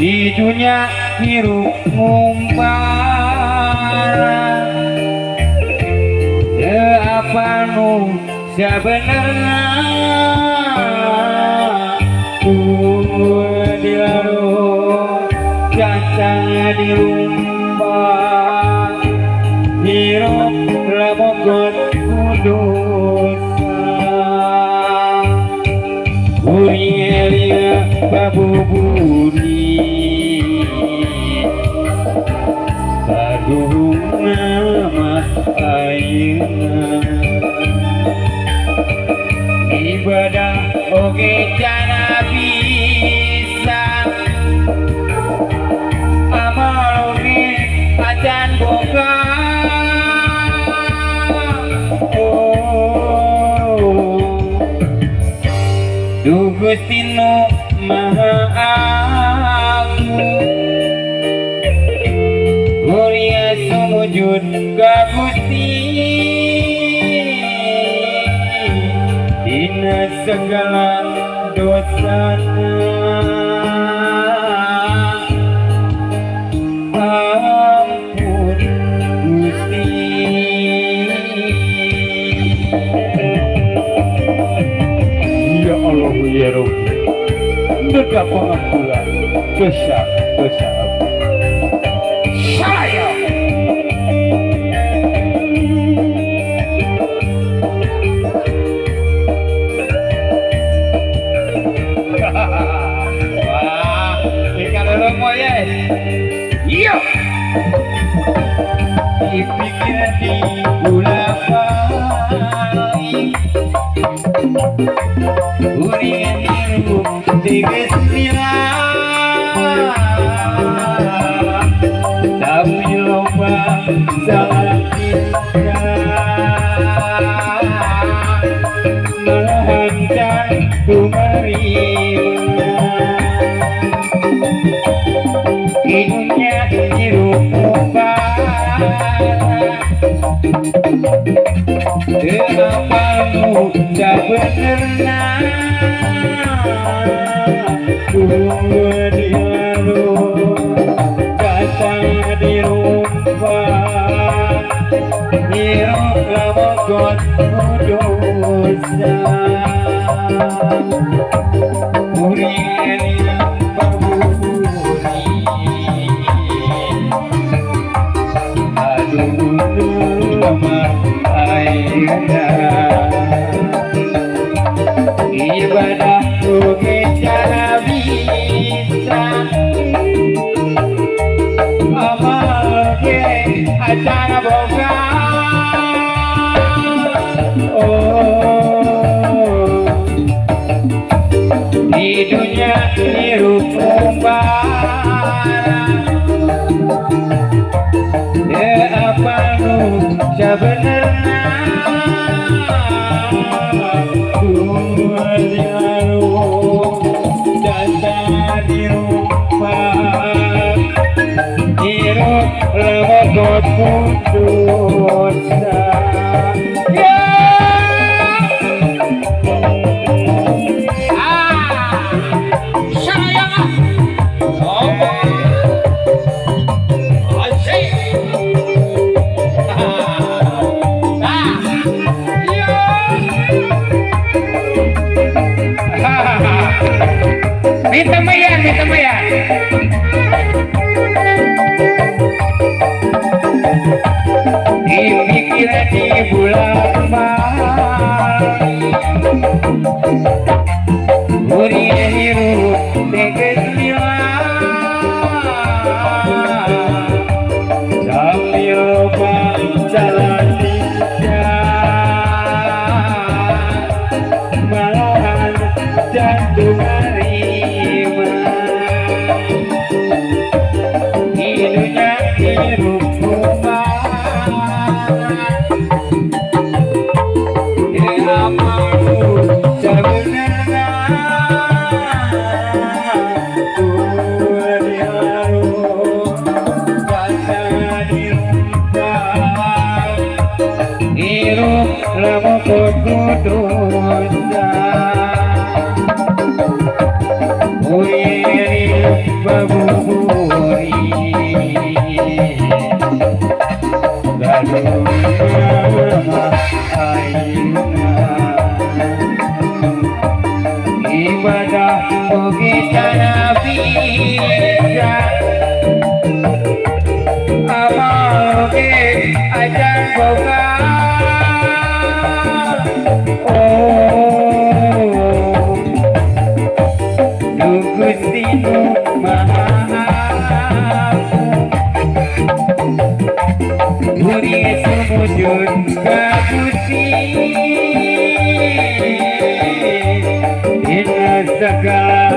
di dunia hirup ngumpar apa nu sebenarnya dilaru jatah dirumah hirup lamogot kudosa Uriel babuburi kaduhung nama ayeuna ibadah oge jana bisa amal oge acan boga Du Gusti nu Maha Agung Mulia sumujud ka Gusti dina segala dosana ampun Gusti ya Allah ya Rabbi dekat pengampunan dosa saya wah ikan lemo ya iya dipikir di bulan Urian ilmu digesmilah tapi lupa salah kita melahankan kumarima hidupnya hidup kenapa muda benerna dua dilalu kata dirumah hirup lamogot dosa Urian yang babuburi lemah ayeuna ibadah oge cara bisa amal ge acara boga di dunia hirup apa nu sebenarnya dilalu jatah dirumah hirup lamogot dosa Minta mayan dipikir di bulan Urian hirup tegesmilah sambil lupa jalan malahan jantung harima hidupnya hirup lamogot dosa Urian babu ibadah oge cara bisa amal oge ajan boga oh nu Gusti nu maha Uri sumujud ka Gusti Inna segala